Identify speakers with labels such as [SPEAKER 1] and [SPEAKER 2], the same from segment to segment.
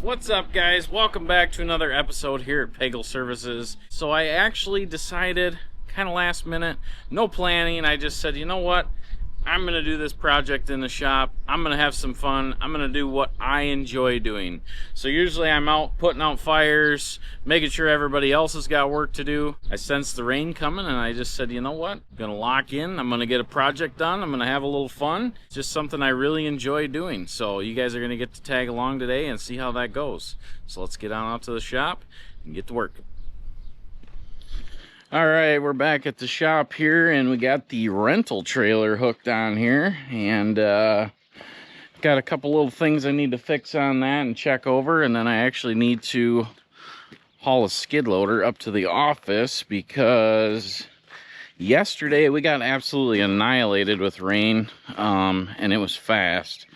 [SPEAKER 1] What's up, guys? Welcome back to another episode here at Pagel Services. So I actually decided, kind of last minute, no planning, I just said, you know what? I'm going to do this project in the shop. I'm going to have some fun. I'm going to do what I enjoy doing. So usually I'm out putting out fires, making sure everybody else has got work to do. I sensed the rain coming and I just said, you know what? I'm going to lock in. I'm going to get a project done. I'm going to have a little fun. It's just something I really enjoy doing. So you guys are going to get to tag along today and see how that goes. So let's get on out to the shop and get to work. All right, we're back at the shop here, and we got the rental trailer hooked on here, and got a couple little things I need to fix on that and check over, and then I actually need to haul a skid loader up to the office because yesterday we got absolutely annihilated with rain, and it was fast.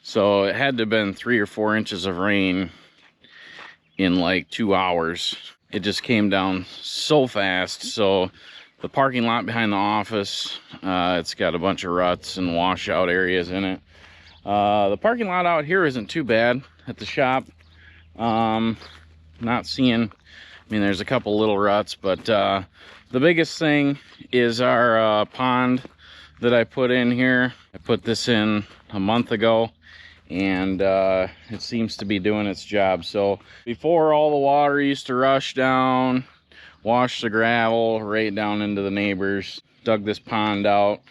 [SPEAKER 1] So it had to have been 3 or 4 inches of rain in like 2 hours. It just came down so fast. So the parking lot behind the office, it's got a bunch of ruts and washout areas in it. The parking lot out here isn't too bad at the shop. Not seeing, I mean, there's a couple little ruts, but the biggest thing is our pond that I put in here. I put this in a month ago, and it seems to be doing its job. So before, all the water used to rush down, wash the gravel right down into the neighbors. Dug this pond out.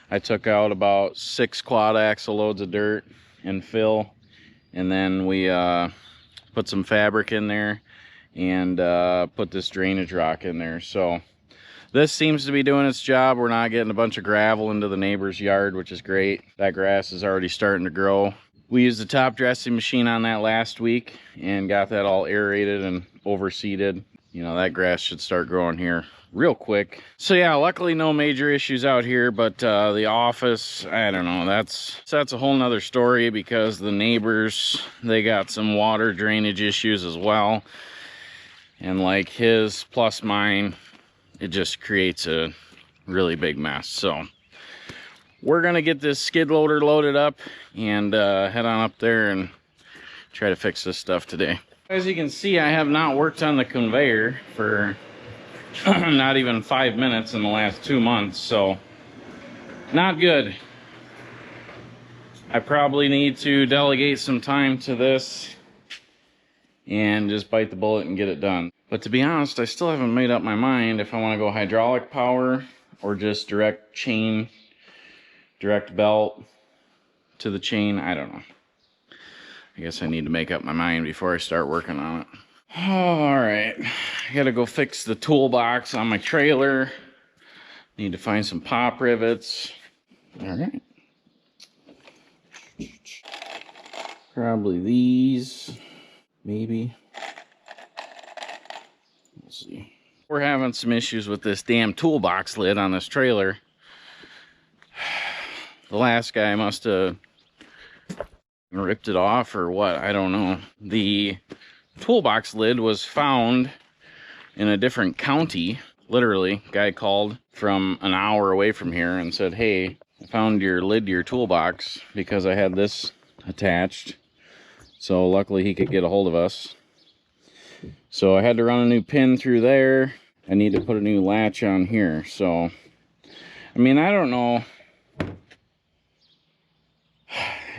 [SPEAKER 1] I took out about 6 quad axle loads of dirt and fill, and then we put some fabric in there and put this drainage rock in there. So this seems to be doing its job. We're not getting a bunch of gravel into the neighbor's yard, which is great. That grass is already starting to grow. We used the top dressing machine on that last week and got that all aerated and overseeded. You know, that grass should start growing here real quick. So yeah, luckily no major issues out here, but the office, I don't know, that's a whole nother story because the neighbors, they got some water drainage issues as well. And like his plus mine, it just creates a really big mess. So we're gonna get this skid loader loaded up and head on up there and try to fix this stuff today. As you can see, I have not worked on the conveyor for not even 5 minutes in the last 2 months, so not good. I probably need to delegate some time to this and just bite the bullet and get it done. But to be honest, I still haven't made up my mind if I want to go hydraulic power or just direct chain, direct belt to the chain. I don't know. I guess I need to make up my mind before I start working on it. All right, I gotta go fix the toolbox on my trailer. Need to find some pop rivets. All right. Probably these, maybe. Let's see. We're having some issues with this damn toolbox lid on this trailer. The last guy must have ripped it off or what, I don't know. The toolbox lid was found in a different county. Literally, guy called from an hour away from here and said, hey, I found your lid to your toolbox because I had this attached. So luckily he could get a hold of us. So I had to run a new pin through there. I need to put a new latch on here. So, I mean, I don't know.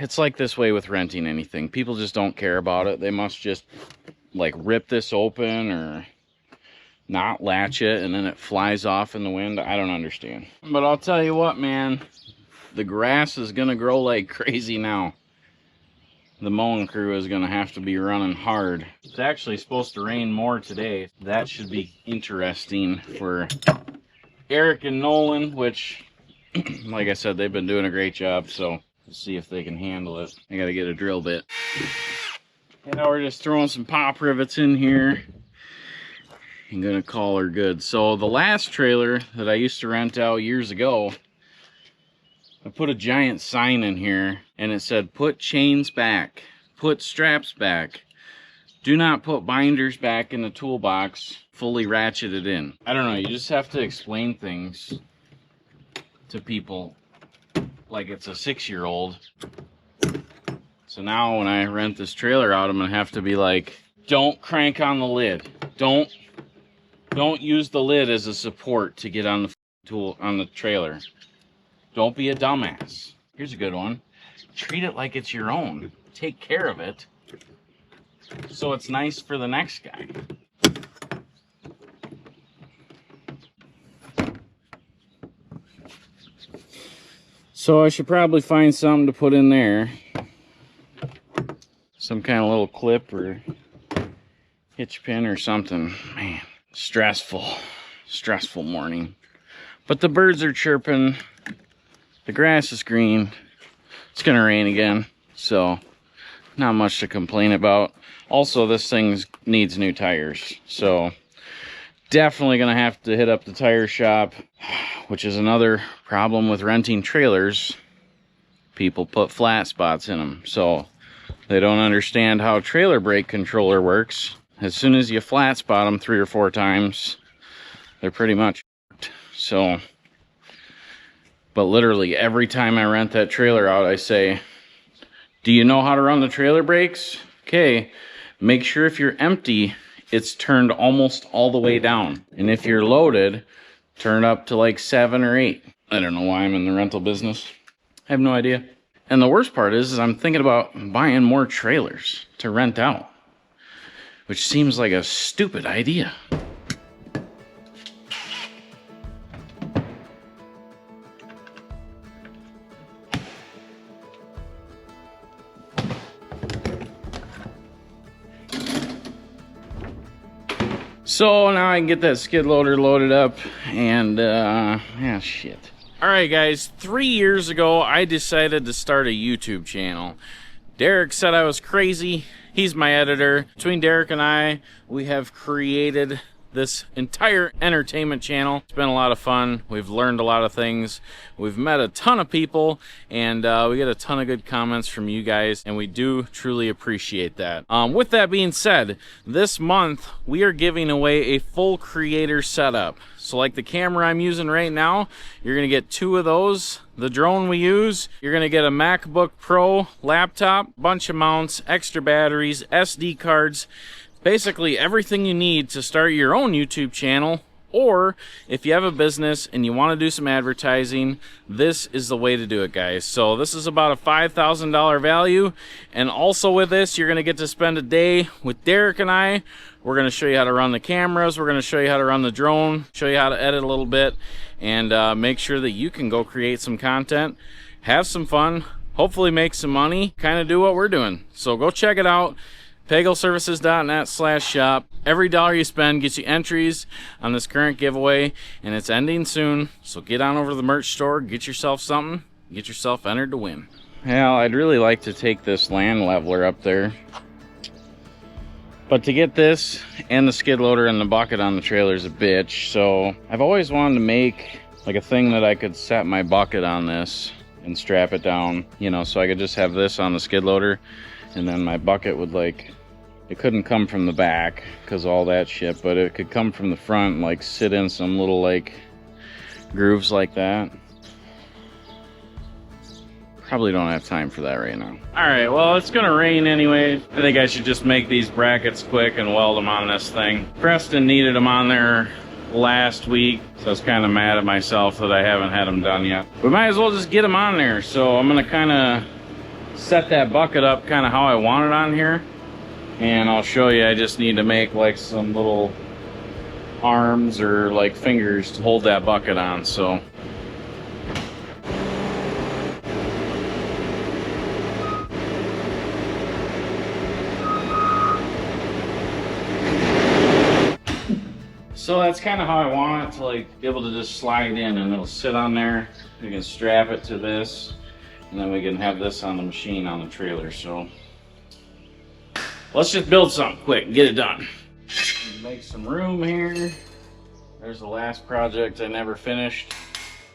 [SPEAKER 1] It's like this way with renting anything. People just don't care about it. They must just like rip this open or not latch it and then it flies off in the wind. I don't understand. But I'll tell you what, man, the grass is gonna grow like crazy now. The mowing crew is gonna have to be running hard. It's actually supposed to rain more today. That should be interesting for Eric and Nolan, which, like I said, they've been doing a great job. So let's see if they can handle it. I gotta get a drill bit. And now we're just throwing some pop rivets in here. I'm gonna call her good. So the last trailer that I used to rent out years ago, I put a giant sign in here and it said, put chains back, put straps back. Do not put binders back in the toolbox, fully ratcheted in. I don't know, you just have to explain things to people like it's a 6-year-old. So now when I rent this trailer out, I'm gonna have to be like, don't crank on the lid. Don't use the lid as a support to get on the tool on the trailer. Don't be a dumbass. Here's a good one. Treat it like it's your own. Take care of it so it's nice for the next guy. So I should probably find something to put in there. Some kind of little clip or hitch pin or something. Man, stressful morning. But the birds are chirping. The grass is green. It's gonna rain again, so not much to complain about. Also, this thing needs new tires, so definitely gonna have to hit up the tire shop, which is another problem with renting trailers. People put flat spots in them, so they don't understand how trailer brake controller works. As soon as you flat spot them 3 or 4 times, they're pretty much so. But literally every time I rent that trailer out, I say, do you know how to run the trailer brakes? Okay, make sure if you're empty, it's turned almost all the way down. And if you're loaded, turn up to like 7 or 8. I don't know why I'm in the rental business. I have no idea. And the worst part is I'm thinking about buying more trailers to rent out, which seems like a stupid idea. So now I can get that skid loader loaded up and yeah, shit. All right, guys, 3 years ago, I decided to start a YouTube channel. Derek said I was crazy. He's my editor. Between Derek and I, we have created this entire entertainment channel. It's been a lot of fun. We've learned a lot of things. We've met a ton of people, and we get a ton of good comments from you guys, and we do truly appreciate that. With that being said, this month we are giving away a full creator setup. So like the camera I'm using right now, you're gonna get 2 of those. The drone we use, you're gonna get a MacBook Pro laptop, bunch of mounts, extra batteries, SD cards, basically everything you need to start your own YouTube channel. Or if you have a business and you want to do some advertising, this is the way to do it, guys. So this is about a $5,000 value, and also with this you're going to get to spend a day with Derek and I. We're going to show you how to run the cameras, we're going to show you how to run the drone, show you how to edit a little bit, and make sure that you can go create some content, have some fun, hopefully make some money, kind of do what we're doing. So go check it out. PegelServices.net/shop. Every dollar you spend gets you entries on this current giveaway, and it's ending soon. So get on over to the merch store, get yourself something, get yourself entered to win. Well, I'd really like to take this land leveler up there, but to get this and the skid loader and the bucket on the trailer is a bitch. So I've always wanted to make like a thing that I could set my bucket on this and strap it down, you know, so I could just have this on the skid loader, and then my bucket would like, it couldn't come from the back because all that shit, but it could come from the front and like sit in some little like grooves like that. Probably don't have time for that right now. All right, well, it's gonna rain anyway. I think I should just make these brackets quick and weld them on this thing. Preston needed them on there last week, so I was kind of mad at myself that I haven't had them done yet. We might as well just get them on there. So I'm gonna kind of set that bucket up kind of how I want it on here, and I'll show you. I just need to make like some little arms or like fingers to hold that bucket on. So that's kind of how I want it to like be able to just slide in, and it'll sit on there. You can strap it to this, and then we can have this on the machine on the trailer. So let's just build something quick and get it done. Make some room here. There's the last project I never finished.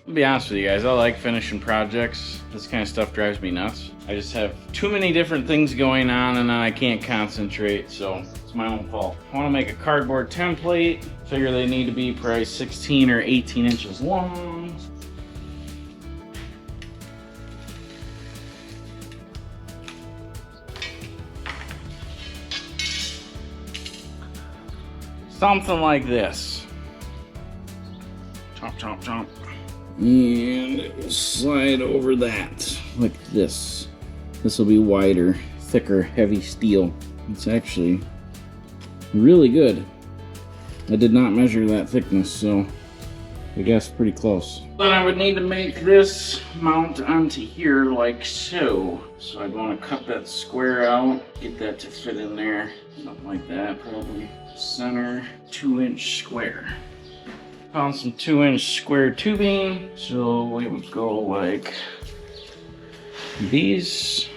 [SPEAKER 1] I'll be honest with you guys, I like finishing projects. This kind of stuff drives me nuts. I just have too many different things going on, and then I can't concentrate, so it's my own fault. I want to make a cardboard template. Figure they need to be probably 16 or 18 inches long. something like this. Chomp, chomp, chomp. And slide over that like this. This will be wider, thicker, heavy steel. It's actually really good. I did not measure that thickness, so I guess pretty close. Then I would need to make this mount onto here like so. So I'd want to cut that square out, get that to fit in there. Something like that, probably center 2-inch square. Found some 2-inch square tubing, so we would go like these,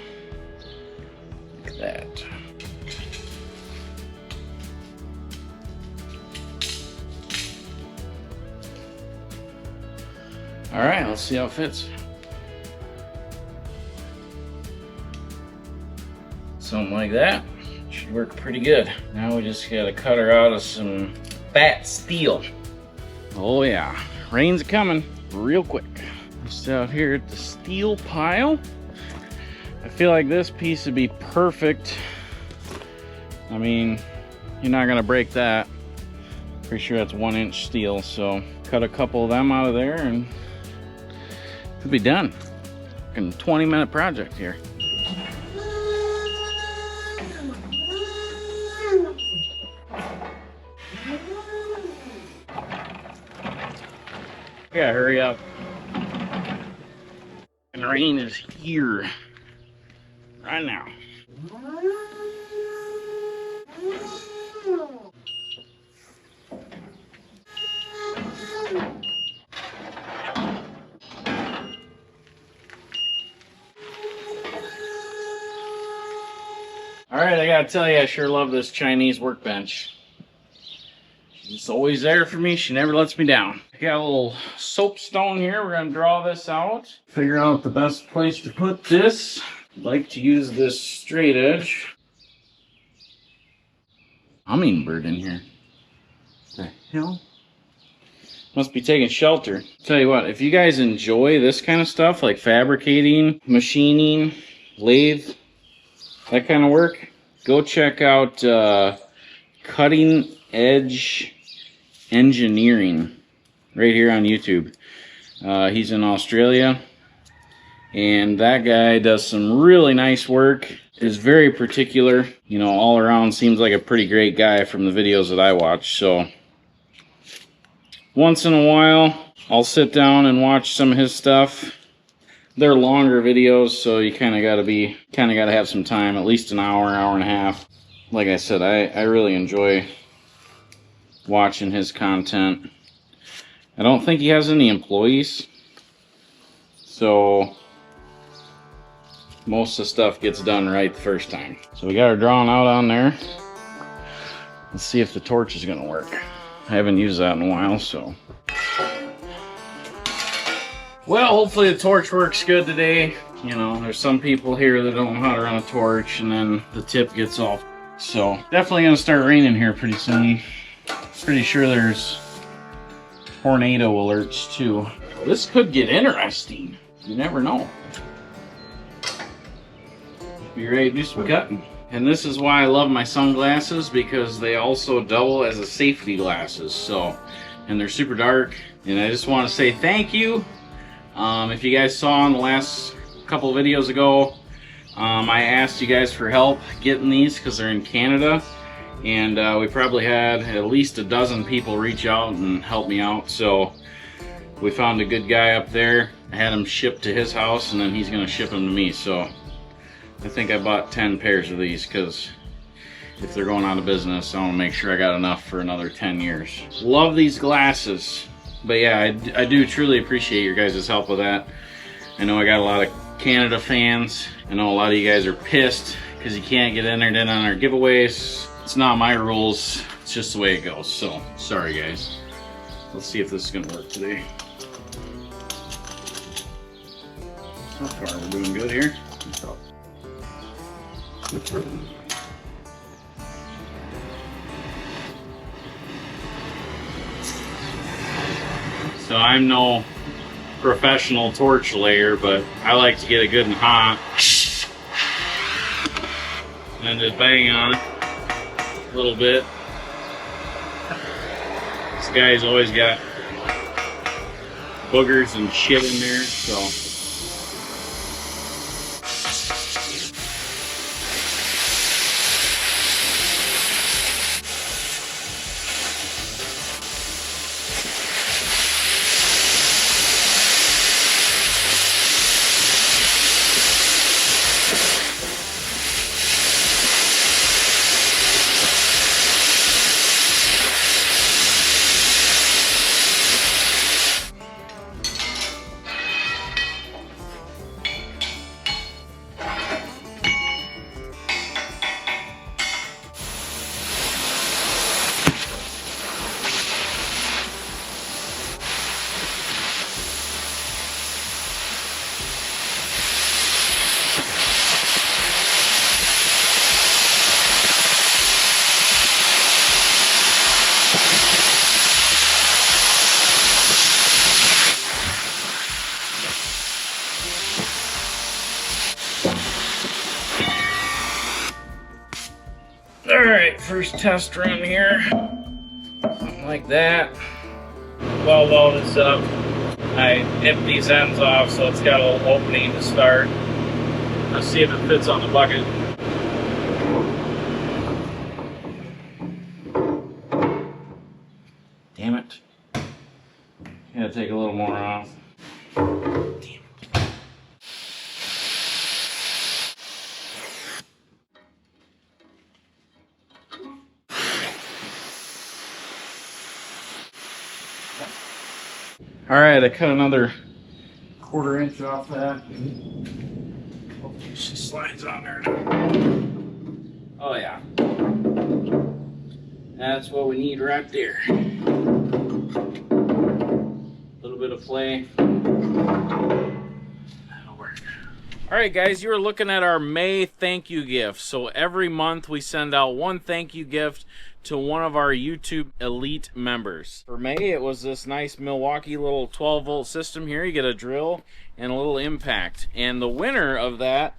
[SPEAKER 1] like that. All right, let's see how it fits. Something like that should work pretty good. Now we just gotta cut her out of some fat steel. Oh yeah, rain's coming real quick. Just out here at the steel pile. I feel like this piece would be perfect. I mean, you're not gonna break that. Pretty sure that's 1-inch steel, so cut a couple of them out of there and it'll be done. In 20-minute project here. Yeah, hurry up. And the rain is here right now. All right, I gotta tell you, I sure love this Chinese workbench. She's always there for me. She never lets me down. I got a little soapstone here. We're gonna draw this out. Figure out the best place to put this. I'd like to use this straight edge. Hummingbird in here. What the hell? Must be taking shelter. Tell you what, if you guys enjoy this kind of stuff, like fabricating, machining, lathe, that kind of work, go check out Cutting Edge Engineering right here on YouTube. He's in Australia, and that guy does some really nice work. Is very particular, you know, all around. Seems like a pretty great guy from the videos that I watch. So once in a while I'll sit down and watch some of his stuff. They're longer videos, so you kind of gotta have some time, at least an hour, hour and a half. Like I said, I really enjoy watching his content. I don't think he has any employees, so most of the stuff gets done right the first time. So we got her drawn out on there. Let's see if the torch is gonna work. I haven't used that in a while, so. Well, hopefully the torch works good today. You know, there's some people here that don't know how to run a torch, and then the tip gets off. So definitely gonna start raining here pretty soon. Pretty sure there's tornado alerts too. This could get interesting. You never know. Be ready to do some cutting. And this is why I love my sunglasses, because they also double as a safety glasses. So, and they're super dark. And I just want to say thank you. If you guys saw in the last couple of videos ago, I asked you guys for help getting these because they're in Canada. And we probably had at least a dozen people reach out and help me out. So we found a good guy up there. I had him shipped to his house, and then he's going to ship them to me. So I think I bought 10 pairs of these because if they're going out of business, I want to make sure I got enough for another 10 years. Love these glasses. But yeah, I do truly appreciate your guys' help with that. I know I got a lot of Canada fans. I know a lot of you guys are pissed because you can't get entered in on our giveaways. It's not my rules. It's just the way it goes. So, sorry guys. Let's see if this is going to work today. So far, we're doing good here. So I'm no professional torch layer, but I like to get it good and hot and then just bang on it a little bit. This guy's always got boogers and shit in there, so. Alright, first test run here. Something like that. Well loaded up. I nipped these ends off so it's got a little opening to start. Let's see if it fits on the bucket. Damn it. Gotta take a little more off. All right, I cut another 1/4 inch off that. Hopefully she slides on there. Oh yeah. That's what we need right there. A little bit of play. That'll work. All right, guys, you are looking at our May thank you gift. So every month we send out one thank you gift to one of our YouTube Elite members. For May, it was this nice Milwaukee little 12-volt system here. You get a drill and a little impact. And the winner of that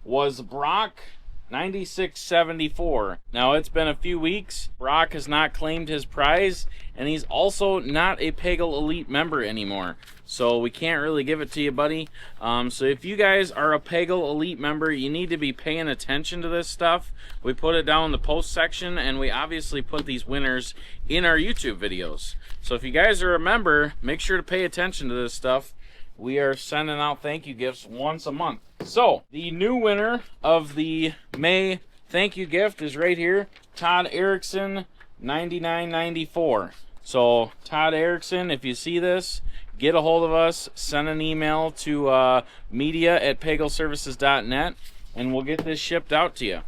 [SPEAKER 1] was Brock 9674. Now, it's been a few weeks. Brock has not claimed his prize, and he's also not a Pagel Elite member anymore. So we can't really give it to you, buddy. So if you guys are a Pagel Elite member, you need to be paying attention to this stuff. We put it down in the post section, and we obviously put these winners in our YouTube videos. So if you guys are a member, make sure to pay attention to this stuff. We are sending out thank you gifts once a month. So the new winner of the May thank you gift is right here, Todd Erickson 9994. So Todd Erickson, if you see this, get a hold of us, send an email to media@pagelservices.net, and we'll get this shipped out to you.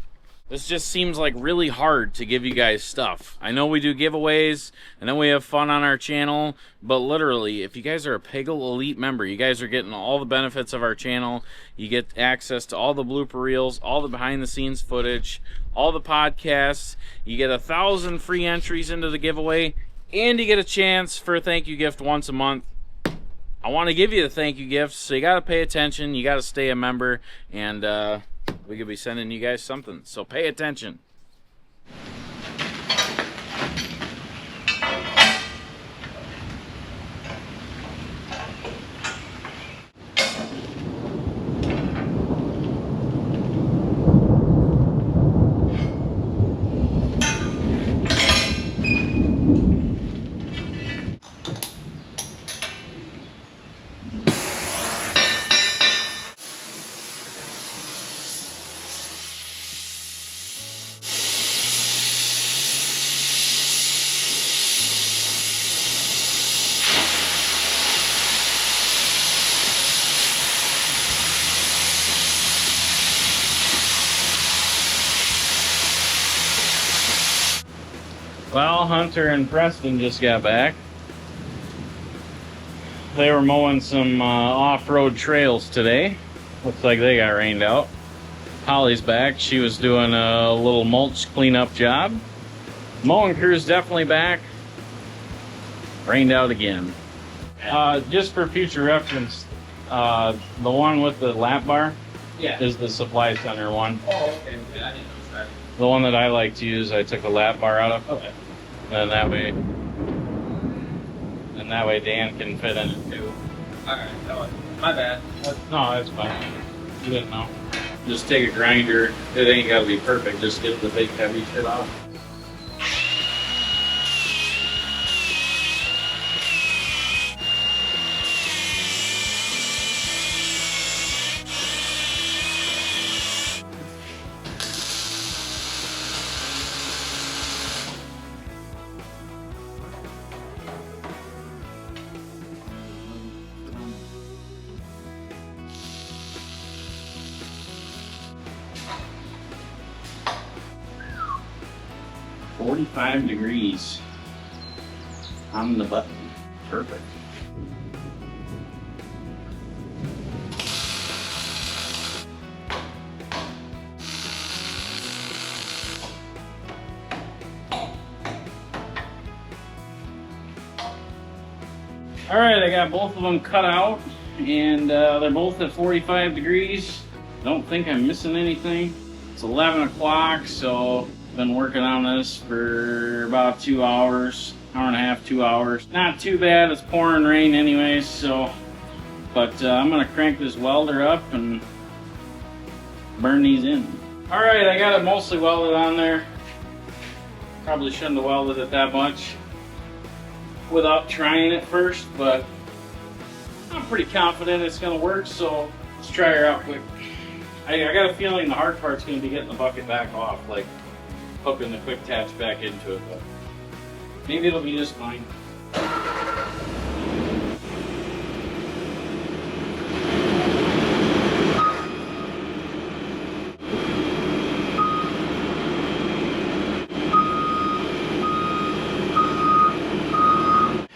[SPEAKER 1] This just seems like really hard to give you guys stuff. I know we do giveaways, and then we have fun on our channel, but literally, if you guys are a Pagel Elite member, you guys are getting all the benefits of our channel. You get access to all the blooper reels, all the behind-the-scenes footage, all the podcasts. You get 1,000 free entries into the giveaway, and you get a chance for a thank you gift once a month. I want to give you the thank you gifts, so you got to pay attention. You got to stay a member, and we could be sending you guys something, so pay attention. Well, Hunter and Preston just got back. They were mowing some off-road trails today. Looks like they got rained out. Holly's back. She was doing a little mulch cleanup job. Mowing crew's definitely back. Rained out again. Just for future reference, the one with the lap bar is the supply center one.
[SPEAKER 2] Oh, okay. Yeah, I didn't notice that.
[SPEAKER 1] The one that I like to use, I took a lap bar out of.
[SPEAKER 2] Okay.
[SPEAKER 1] And that way And that way Dan can fit in it too.
[SPEAKER 2] Alright, my bad.
[SPEAKER 1] No, that's fine. You didn't know. Just take a grinder. It ain't gotta be perfect. Just get the big heavy shit off. $45 degrees on the button. Perfect. All right, I got both of them cut out, and they're both at 45 degrees. Don't think I'm missing anything. It's 11 o'clock, so been working on this for about 2 hours, hour and a half, 2 hours. Not too bad, it's pouring rain anyways, so, but I'm gonna crank this welder up and burn these in. All right, I got it mostly welded on there. Probably shouldn't have welded it that much without trying it first, but I'm pretty confident it's gonna work, so let's try her out quick. I got a feeling the hard part's gonna be getting the bucket back off, like hooking the quick attach back into it, but maybe it'll be just fine.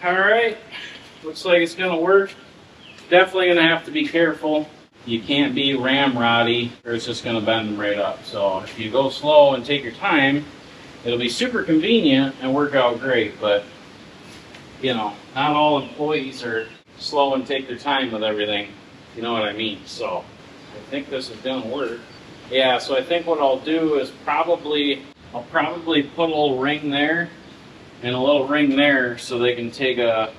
[SPEAKER 1] All right, looks like it's gonna work. Definitely gonna have to be careful. You can't be ramroddy or it's just gonna bend them right up. So if you go slow and take your time, it'll be super convenient and work out great, but you know, not all employees are slow and take their time with everything. You know what I mean? So I think this is gonna work. Yeah, so I think what I'll do is I'll probably put a little ring there and a little ring there so they can take a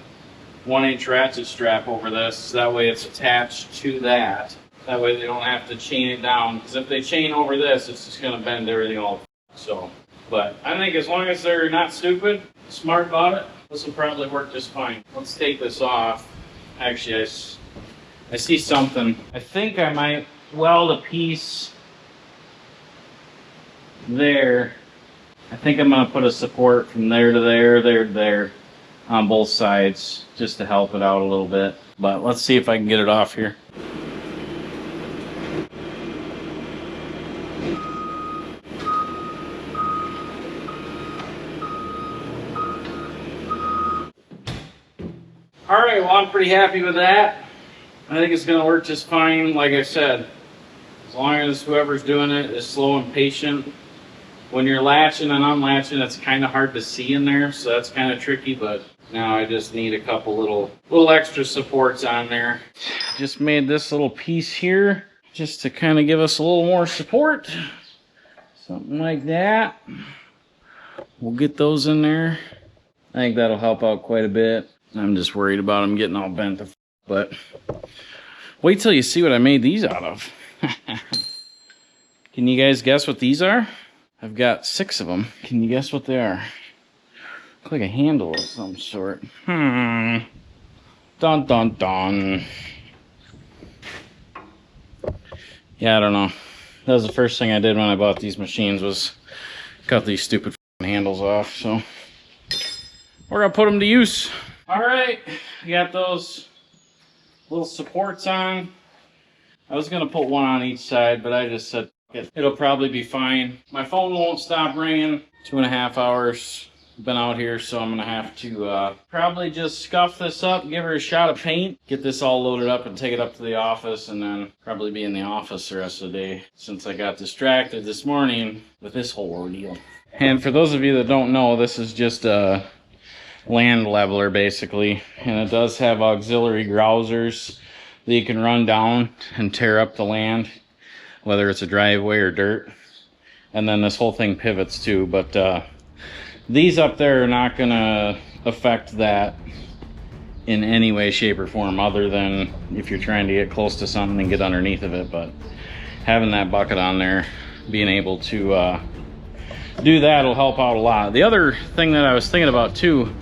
[SPEAKER 1] 1-inch ratchet strap over this. That way it's attached to that. That way they don't have to chain it down. Because if they chain over this, it's just going to bend everything all. So, but I think as long as they're not stupid, smart about it, this will probably work just fine. Let's take this off. Actually, I see something. I think I might weld a piece there. I think I'm going to put a support from there to there, there to there on both sides just to help it out a little bit. But let's see if I can get it off here. All right, well, I'm pretty happy with that. I think it's going to work just fine. Like I said, as long as whoever's doing it is slow and patient. When you're latching and unlatching, it's kind of hard to see in there, so that's kind of tricky, but now I just need a couple little extra supports on there. Just made this little piece here just to kind of give us a little more support. Something like that. We'll get those in there. I think that'll help out quite a bit. I'm just worried about them getting all bent, but wait till you see what I made these out of. Can you guys guess what these are? I've got 6 of them. Can you guess what they are? Look like a handle of some sort. Dun dun dun. Yeah, I don't know. That was the first thing I did when I bought these machines was cut these stupid handles off. So we're gonna put them to use. All right, I got those little supports on. I was gonna put one on each side, but I just said it'll probably be fine. My phone won't stop ringing. 2.5 hours been out here, so I'm gonna have to probably just scuff this up, give her a shot of paint, get this all loaded up and take it up to the office, and then probably be in the office the rest of the day since I got distracted this morning with this whole ordeal. And for those of you that don't know, this is just a land leveler basically, and it does have auxiliary grousers that you can run down and tear up the land, whether it's a driveway or dirt. And then this whole thing pivots too, but these up there are not gonna affect that. in any way, shape, or form, other than if you're trying to get close to something and get underneath of it. But having that bucket on there, being able to do that will help out a lot. The other thing that I was thinking about too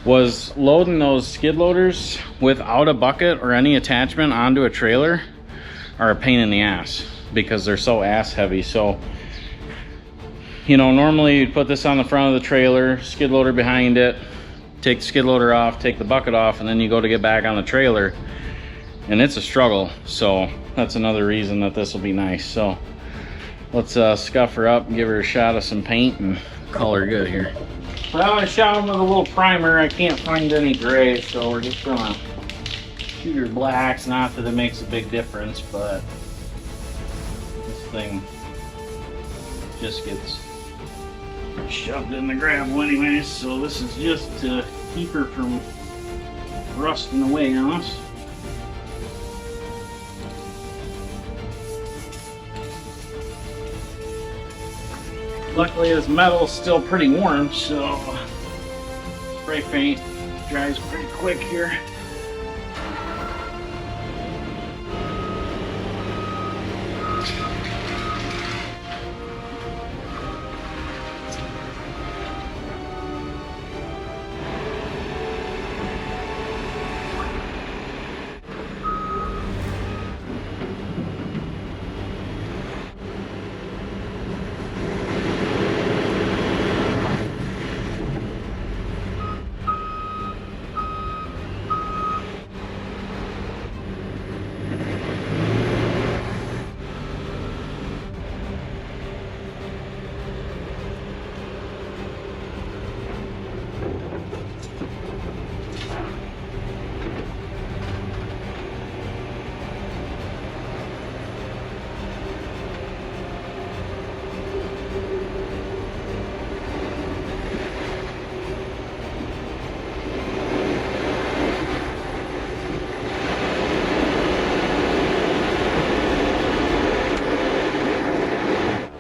[SPEAKER 1] was loading those skid loaders without a bucket or any attachment onto a trailer are a pain in the ass because they're so ass heavy. So, you know, normally you'd put this on the front of the trailer, skid loader behind it, take the skid loader off, take the bucket off, and then you go to get back on the trailer, and it's a struggle. So that's another reason that this will be nice. So let's scuff her up and give her a shot of some paint and call her good here. Well, I shot them with a little primer. I can't find any gray, so we're just gonna shoot her blacks. Not that it makes a big difference, but this thing just gets shoved in the gravel anyways, so this is just to keep her from rusting away on us. Luckily this metal's still pretty warm, so spray paint dries pretty quick here.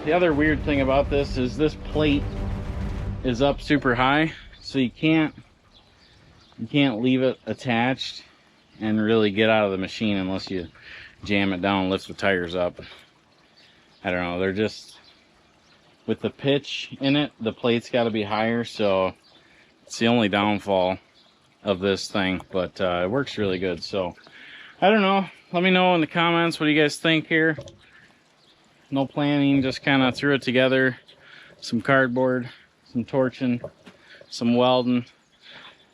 [SPEAKER 1] The other weird thing about this is this plate is up super high, so you can't leave it attached and really get out of the machine unless you jam it down and lift the tires up. I don't know, they're just, with the pitch in it, the plate's got to be higher, so it's the only downfall of this thing, but it works really good. So I don't know, let me know in the comments what do you guys think here. No planning, just kind of threw it together. Some cardboard, some torching, some welding.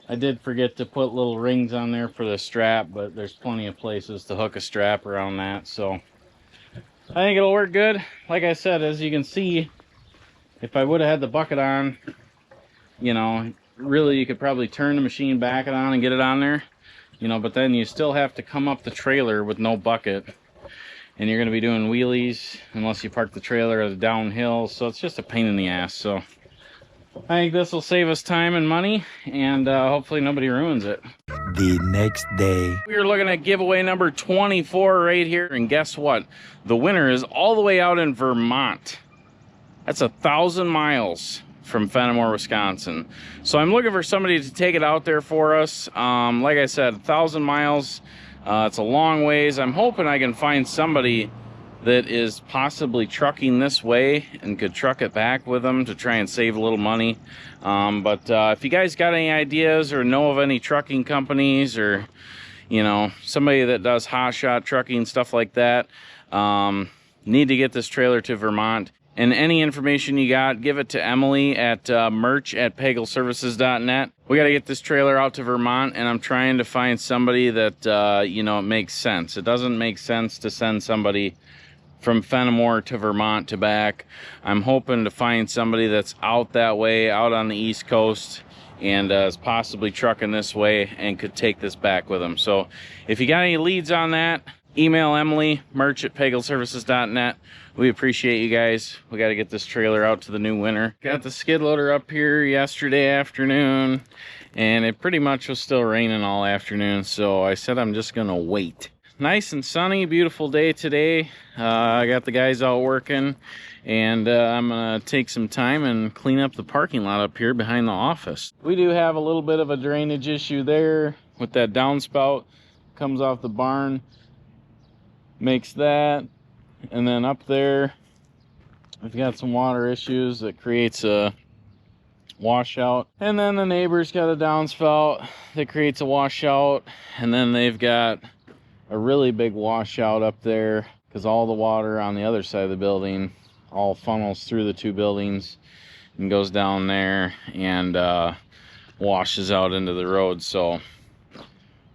[SPEAKER 1] I did forget to put little rings on there for the strap, but there's plenty of places to hook a strap around that, so I think it'll work good. Like I said, as you can see, if I would have had the bucket on, you know, really you could probably turn the machine back on and get it on there, you know, but then you still have to come up the trailer with no bucket. And you're going to be doing wheelies unless you park the trailer at a downhill, so it's just a pain in the ass. So I think this will save us time and money, and hopefully nobody ruins it.
[SPEAKER 3] The next day.
[SPEAKER 1] We are looking at giveaway number 24 right here, and guess what? The winner is all the way out in Vermont. That's 1,000 miles from Fenimore, Wisconsin. So I'm looking for somebody to take it out there for us. Like I said, 1,000 miles. It's a long ways. I'm hoping I can find somebody that is possibly trucking this way and could truck it back with them to try and save a little money. But if you guys got any ideas or know of any trucking companies, or you know, somebody that does hot shot trucking, stuff like that, need to get this trailer to Vermont. And any information you got, give it to Emily at merch@pagelservices.net. We got to get this trailer out to Vermont, and I'm trying to find somebody that, you know, it makes sense. It doesn't make sense to send somebody from Fenimore to Vermont to back. I'm hoping to find somebody that's out that way, out on the East Coast, and is possibly trucking this way and could take this back with them. So if you got any leads on that, email Emily, merch@pagelservices.net. We appreciate you guys. We got to get this trailer out to the new winter. Got the skid loader up here yesterday afternoon, and it pretty much was still raining all afternoon, so I said I'm just gonna wait. Nice and sunny, beautiful day today. I got the guys out working, and I'm gonna take some time and clean up the parking lot up here behind the office. We do have a little bit of a drainage issue there. with that downspout, comes off the barn, makes that, and then up there we've got some water issues that creates a washout, and then the neighbor's got a downspout that creates a washout, and then they've got a really big washout up there because all the water on the other side of the building all funnels through the two buildings and goes down there and washes out into the road. So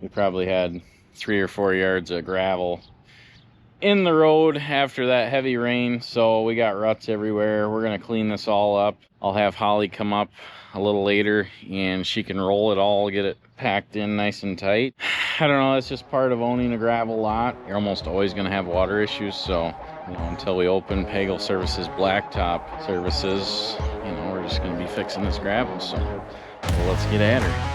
[SPEAKER 1] we probably had 3 or 4 yards of gravel in the road after that heavy rain, so we got ruts everywhere. We're gonna clean this all up. I'll have Holly come up a little later and she can roll it all, get it packed in nice and tight. I don't know, that's just part of owning a gravel lot. You're almost always gonna have water issues, so until we open Pagel Services Blacktop Services, we're just gonna be fixing this gravel. So let's get at her.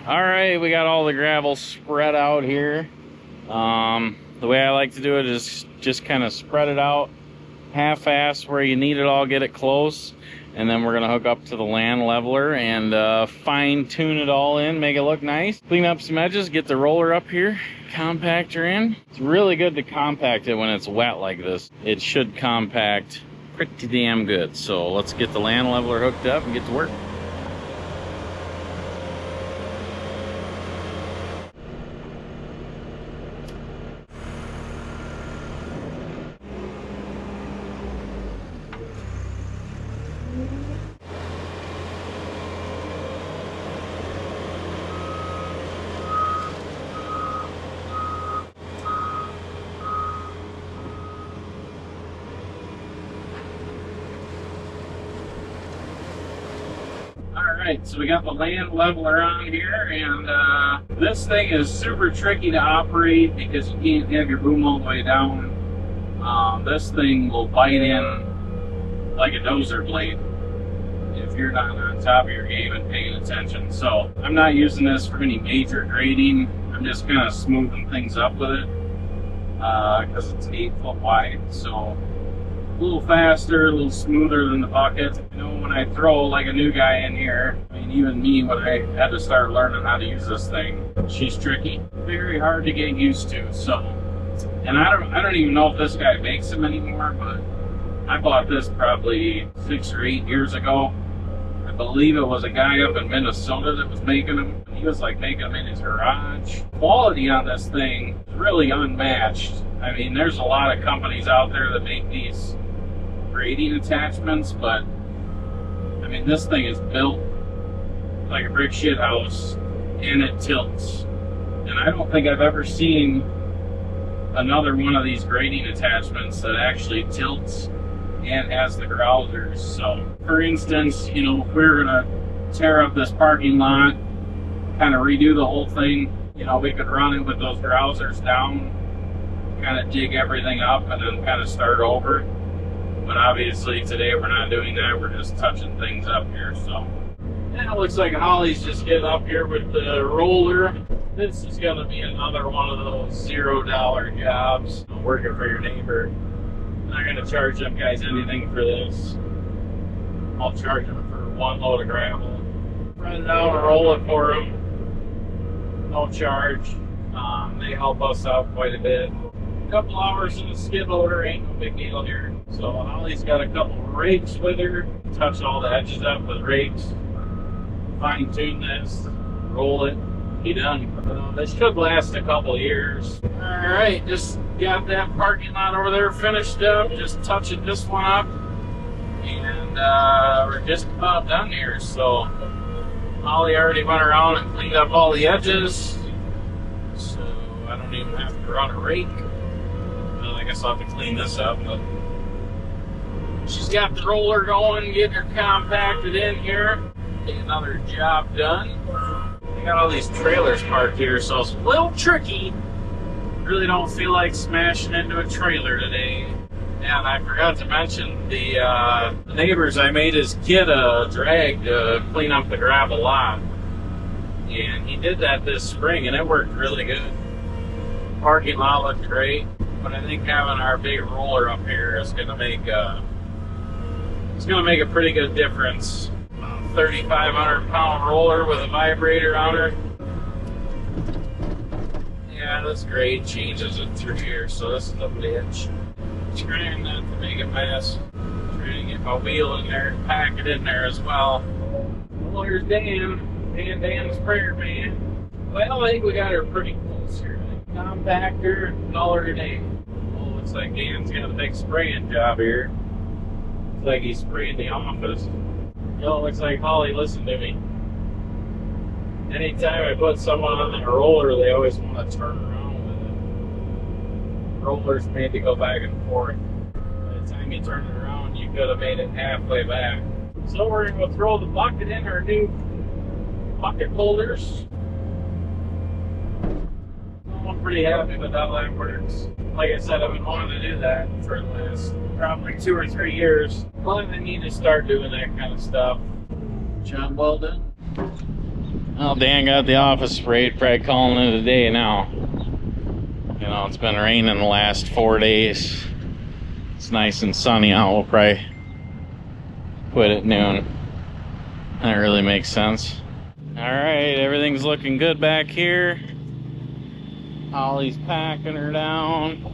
[SPEAKER 1] All right, we got all the gravel spread out here. The way I like to do it is just kind of spread it out half-ass where you need it all, get it close, and then we're gonna hook up to the land leveler and fine tune it all in, make it look nice, clean up some edges, get the roller up here, compactor in. It's really good to compact it when it's wet like this. It should compact pretty damn good. So let's get the land leveler hooked up and get to work. Alright, so we got the land leveler on here, and this thing is super tricky to operate because you can't have your boom all the way down. This thing will bite in like a dozer blade if you're not on top of your game and paying attention. So I'm not using this for any major grading. I'm just kind of smoothing things up with it because it's 8 foot wide. So a little faster, a little smoother than the bucket. You know, when I throw like a new guy in here, I mean, even me, when I had to start learning how to use this thing, she's tricky, very hard to get used to. So, and I don't even know if this guy makes them anymore, but I bought this probably 6 or 8 years ago. I believe it was a guy up in Minnesota that was making them. He was like making them in his garage. Quality on this thing is really unmatched. I mean, there's a lot of companies out there that make these grading attachments, but I mean, this thing is built like a brick shit house, and it tilts. And I don't think I've ever seen another one of these grading attachments that actually tilts and has the grousers. So for instance, you know, if we're gonna tear up this parking lot, kind of redo the whole thing, you know, we could run it with those grousers down, kind of dig everything up and then kind of start over. But obviously today we're not doing that, we're just touching things up here. So and it looks like Holly's just getting up here with the roller. This is gonna be another one of those $0 jobs. Working for your neighbor. I'm not gonna charge them guys anything for this. I'll charge them for one load of gravel. Run it out and roll it for them. No charge. They help us out quite a bit. A couple hours in the skid loader ain't no big deal here. So Holly's got a couple rakes with her. Touch all the edges up with rakes. Fine tune this. Roll it. Be done. This should last a couple years. Alright, just got that parking lot over there finished up. Just touching this one up. And we're just about done here. So Holly already went around and cleaned up all the edges. So I don't even have to run a rake. Well, I guess I'll have to clean this up. But she's got the roller going, getting her compacted in here. Get another job done. Got all these trailers parked here, so it's a little tricky. Really don't feel like smashing into a trailer today. And I forgot to mention the neighbors, I made his kid a drag to clean up the gravel lot. And he did that this spring and it worked really good. Parking lot looked great, but I think having our big roller up here is gonna make a pretty good difference. 3,500 pound roller with a vibrator on her. Yeah, this grade changes it through here, so this is a bitch. Trying not to make a mess. Trying to get my wheel in there and pack it in there as well. Well, there's Dan. Dan's prayer man. Well, I think we got her pretty close here. Compactor, $1 a day. Well, looks like Dan's got a big spraying job here. Looks like he's spraying the office. Yo, looks like Holly listened to me. Anytime I put someone on the roller, they always want to turn around with it. The roller's made to go back and forth. By the time you turn it around, you could have made it halfway back. So we're going to throw the bucket in our new bucket holders. I'm pretty happy with how that works. Like I said, I've been wanting to do that for the last probably 2 or 3 years. Well, I need to start doing that kind of stuff. Job well done. Well, Dan got the office sprayed, probably calling it a day now. You know, it's been raining the last 4 days. It's nice and sunny out. We'll probably quit at noon. That really makes sense. Alright, everything's looking good back here. Holly's packing her down.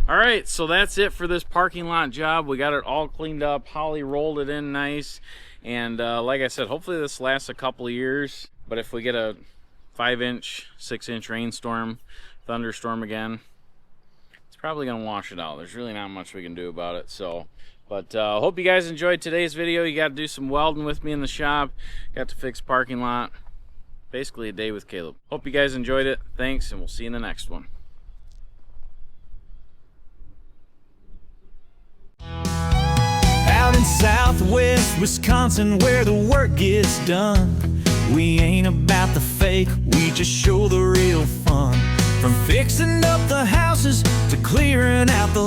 [SPEAKER 1] Alright, so that's it for this parking lot job. We got it all cleaned up. Holly rolled it in nice. And like I said, hopefully this lasts a couple of years. But if we get a 5-inch, 6-inch rainstorm, thunderstorm again, it's probably going to wash it out. There's really not much we can do about it. So, but hope you guys enjoyed today's video. You got to do some welding with me in the shop. Got to fix parking lot. Basically a day with Caleb. Hope you guys enjoyed it. Thanks, and we'll see you in the next one.
[SPEAKER 4] Out in southwest Wisconsin where the work gets done, we ain't about the fake, we just show the real fun. From fixing up the houses to clearing out the